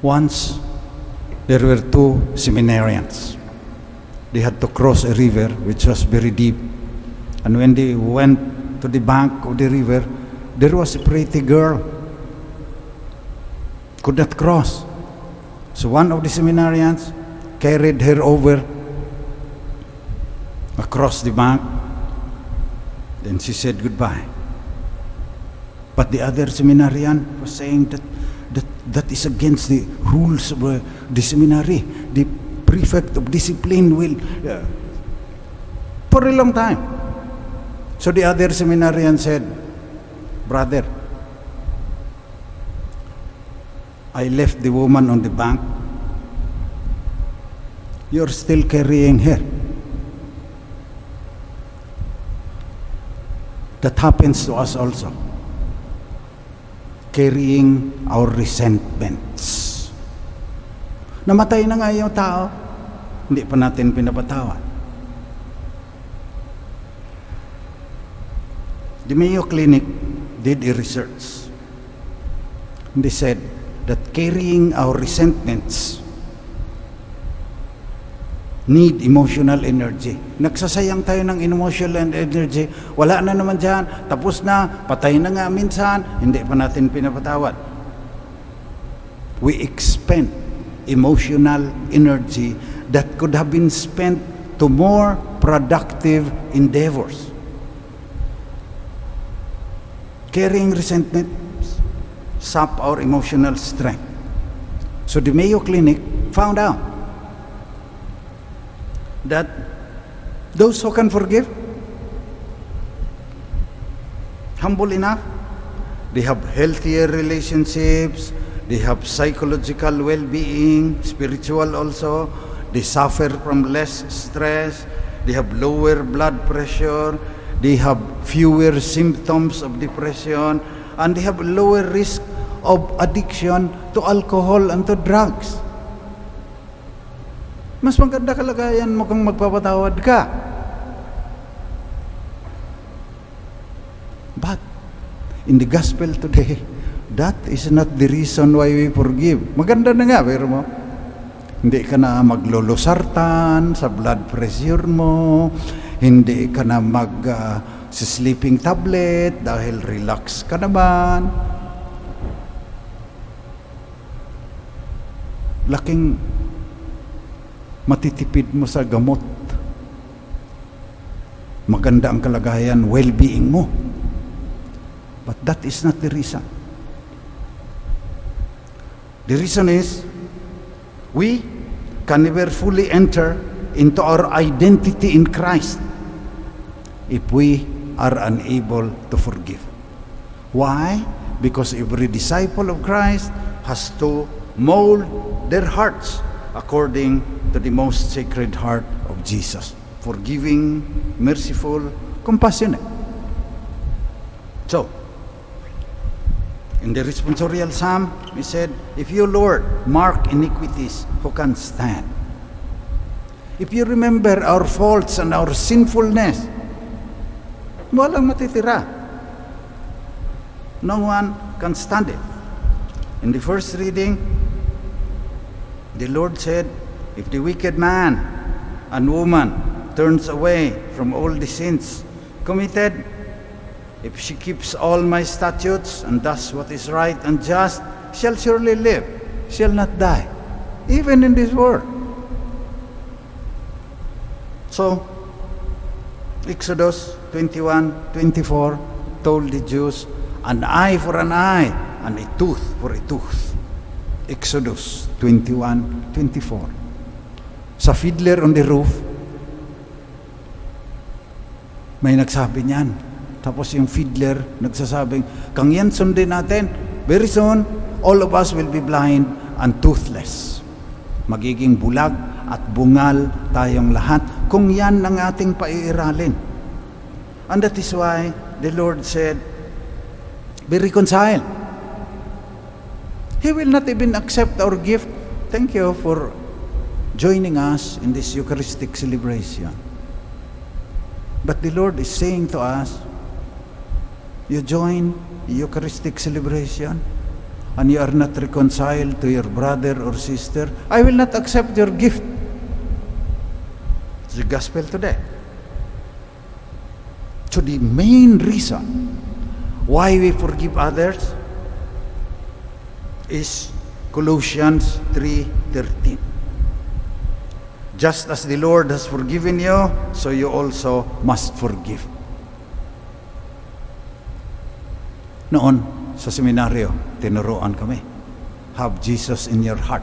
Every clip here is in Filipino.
Once, there were two seminarians. They had to cross a river which was very deep. And when they went to the bank of the river, there was a pretty girl. Could not cross. So one of the seminarians carried her over across the bank. Then she said goodbye. But the other seminarian was saying that is against the rules of the seminary. The prefect of discipline will, for a long time. So the other seminarian said, "Brother, I left the woman on the bank. You're still carrying her." That happens to us also. Carrying our resentments. Namatay na nga yung tao, hindi pa natin pinapatawad. The Mayo Clinic did a research. They said that carrying our resentments need emotional energy. Nagsasayang tayo ng emotional energy. Wala na naman dyan. Tapos na. Patay na nga minsan. Hindi pa natin pinapatawad. We expend emotional energy that could have been spent to more productive endeavors. Carrying resentment sap our emotional strength. So the Mayo Clinic found out that those who can forgive, humble enough, they have healthier relationships, they have psychological well-being, spiritual also, they suffer from less stress, they have lower blood pressure, they have fewer symptoms of depression, and they have lower risk of addiction to alcohol and to drugs. Mas maganda kalagayan mo kung magpapatawad ka. But in the gospel today, that is not the reason why we forgive. Maganda na nga, pero mo, hindi ka na maglulosartan sa blood pressure mo, hindi ka na sleeping tablet dahil relax ka naman. Laking matitipid mo sa gamot. Maganda ang kalagayan, well-being mo. But that is not the reason. The reason is, we can never fully enter into our identity in Christ if we are unable to forgive. Why? Because every disciple of Christ has to mold their hearts according to the most sacred heart of Jesus. Forgiving, merciful, compassionate. So, in the responsorial psalm, we said, "If you, Lord, mark iniquities, who can stand? If you remember our faults and our sinfulness, walang matitira. No one can stand it." In the first reading, the Lord said, "If the wicked man and woman turns away from all the sins committed, if she keeps all my statutes and does what is right and just, shall surely live, shall not die, even in this world." So, Exodus 21:24 told the Jews, "An eye for an eye, and a tooth for a tooth." Exodus 21:24. Sa Fiddler on the Roof, may nagsabi niyan. Tapos yung fiddler nagsasabing, "Kang yan sundin natin, very soon, all of us will be blind and toothless." Magiging bulag at bungal tayong lahat kung yan ang ating paiiralin. And that is why the Lord said, "Be reconciled." He will not even accept our gift. Thank you for joining us in this Eucharistic celebration. But the Lord is saying to us, you join the Eucharistic celebration, and you are not reconciled to your brother or sister, I will not accept your gift. It's the gospel today. So the main reason why we forgive others is Colossians 3:13. Just as the Lord has forgiven you, so you also must forgive. Noon, sa seminaryo, tinuruan kami, have Jesus in your heart.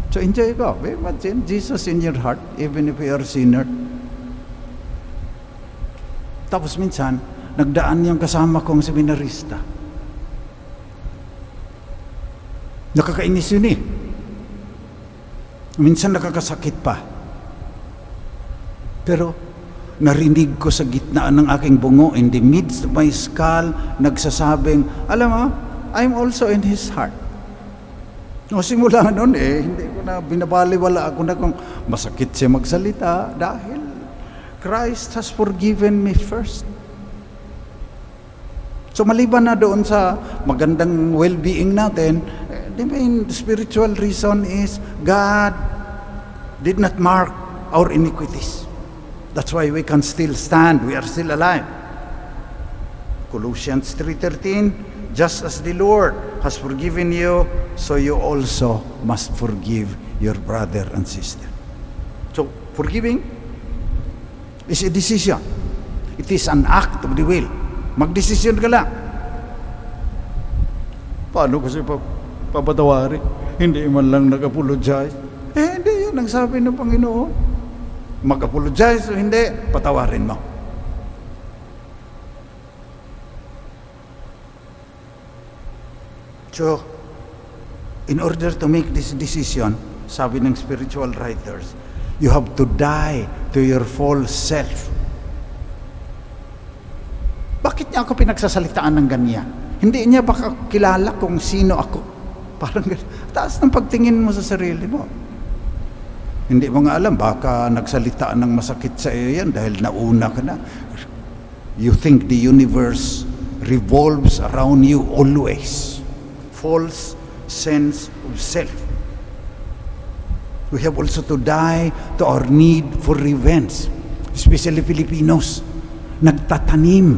So enjoy ko. Imagine, Jesus in your heart, even if you are a sinner. Tapos minsan, nagdaan yung kasama kong seminarista. Nakakainis yun eh. Minsan nakakasakit pa. Pero narinig ko sa gitnaan ng aking bungo, in the midst of my skull, nagsasabing, alam mo, I'm also in His heart. O simula noon hindi ko na binabaliwala ako na kung masakit siya magsalita dahil Christ has forgiven me first. So maliban na doon sa magandang well-being natin, the main spiritual reason is God did not mark our iniquities. That's why we can still stand. We are still alive. Colossians 3:13, just as the Lord has forgiven you, so you also must forgive your brother and sister. So, forgiving is a decision. It is an act of the will. Magdesisyon ka lang. Paano kasi papatawari? Hindi man lang nag-apologize. Hindi yan ang sabi ng Panginoon. Mag-apologize o hindi, patawarin mo. So, in order to make this decision, sabi ng spiritual writers, you have to die to your false self. Bakit niya ako pinagsasalitaan ng ganyan? Hindi niya baka kilala kung sino ako? Parang taas ng pagtingin mo sa sarili mo. Hindi mo nga alam, baka nagsalita ng masakit sa iyo yan dahil nauna ka na. You think the universe revolves around you always. False sense of self. We have also to die to our need for revenge. Especially Filipinos. Nagtatanim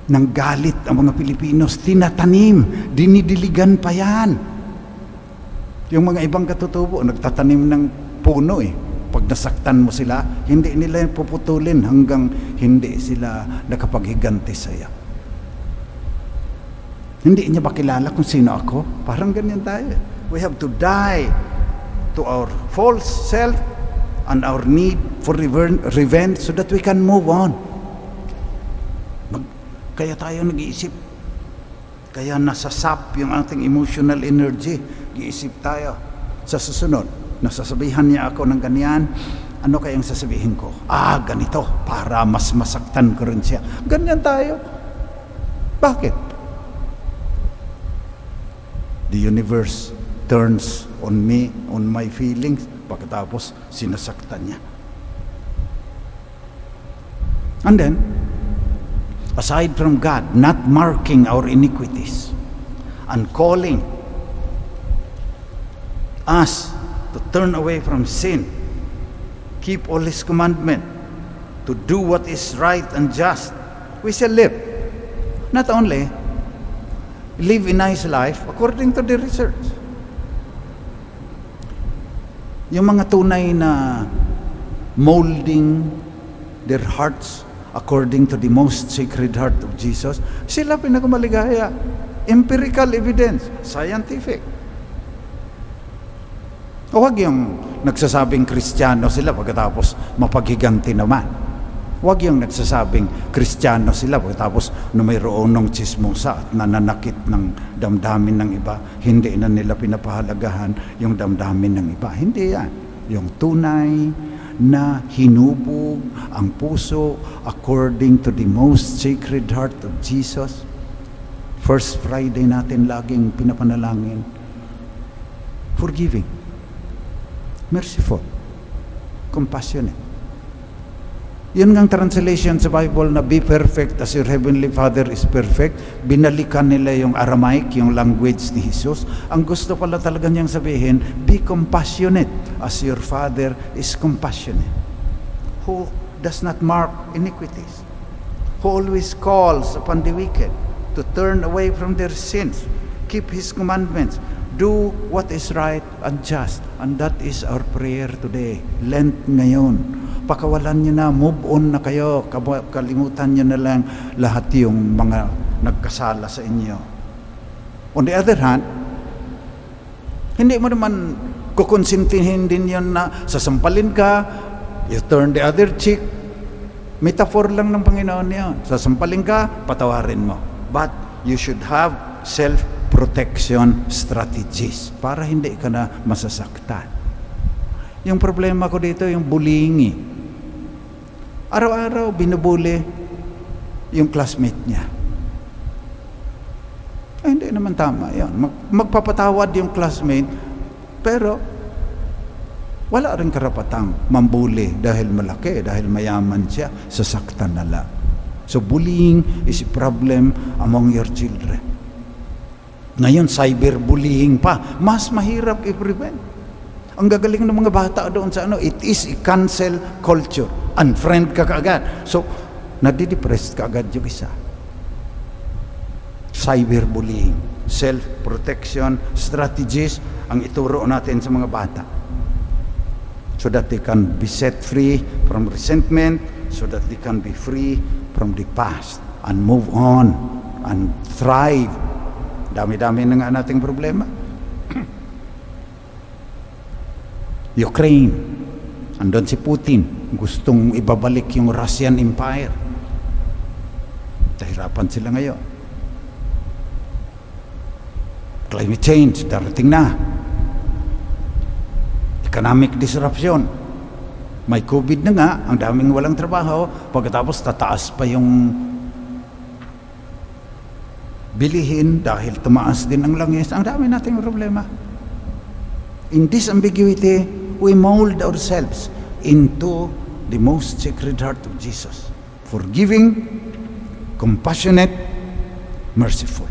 ng galit ang mga Pilipinos. Tinatanim. Dinidiligan pa yan. Yung mga ibang katutubo, nagtatanim ng puno eh. Pag nasaktan mo sila, hindi nila puputulin hanggang hindi sila nakapaghiganti sa'yo. Hindi niya ba kilala kung sino ako? Parang ganyan tayo. We have to die to our false self and our need for revenge so that we can move on. Kaya tayo nag-iisip. Kaya nasasap yung ating emotional energy. Nag-iisip tayo. Sa susunod, nasasabihan niya ako ng ganyan, ano kayang sasabihin ko? Ganito, para mas masaktan ko rin siya. Ganyan tayo. Bakit? The universe turns on me, on my feelings, pagkatapos sinasaktan niya. And then, aside from God not marking our iniquities and calling us to turn away from sin, keep all His commandment, to do what is right and just, we shall live. Not only live a nice life according to the research. Yung mga tunay na molding their hearts according to the most sacred heart of Jesus, sila pinakamaligaya. Empirical evidence, scientific. Huwag yung nagsasabing Kristiyano sila pagkatapos mapaghiganti naman. Huwag yung nagsasabing Kristiyano sila pagkatapos na mayroon ng tsismosa at nananakit ng damdamin ng iba. Hindi na nila pinapahalagahan yung damdamin ng iba. Hindi yan. Yung tunay na hinubog ang puso according to the most sacred heart of Jesus. First Friday natin laging pinapanalangin. Forgiving. Merciful, compassionate. Yun ngang translation sa Bible na be perfect as your heavenly Father is perfect. Binalikan nila yung Aramaic, yung language ni Jesus. Ang gusto pala talaga niyang sabihin, be compassionate as your Father is compassionate. Who does not mark iniquities. Who always calls upon the wicked to turn away from their sins. Keep His commandments. Do what is right and just. And that is our prayer today. Lent ngayon. Pakawalan nyo na, move on na kayo, kalimutan nyo na lang lahat yung mga nagkasala sa inyo. On the other hand, hindi mo naman kukonsintihin din yun na sasampalin ka, you turn the other cheek. Metaphor lang ng Panginoon yun. Sasampalin ka, patawarin mo. But you should have self-protection strategies para hindi ka na masasaktan. Yung problema ko dito, yung bullying. Araw-araw binubuli yung classmate niya. Ay, hindi naman tama yan. Magpapatawad yung classmate, pero wala rin karapatang mambuli dahil malaki, dahil mayaman siya, sasaktan na lang. So bullying is a problem among your children. Ngayon, cyberbullying pa. Mas mahirap i-prevent. Ang gagaling ng mga bata doon sa it is a cancel culture. Unfriend ka kaagad. So, nadidepressed ka agad yung isa. Cyberbullying, self-protection strategies ang ituro natin sa mga bata. So that they can be set free from resentment, so that they can be free from the past and move on and thrive. Dami-dami na nga nating problema. Ukraine, andun si Putin, gustong ibabalik yung Russian Empire. Nahirapan sila ngayon. Climate change, darating na. Economic disruption. May COVID na nga, ang daming walang trabaho, pagkatapos tataas pa yung bilihin dahil tumaas din ang langis. Ang dami nating problema. In this ambiguity, we mold ourselves into the most sacred heart of Jesus. Forgiving, compassionate, merciful.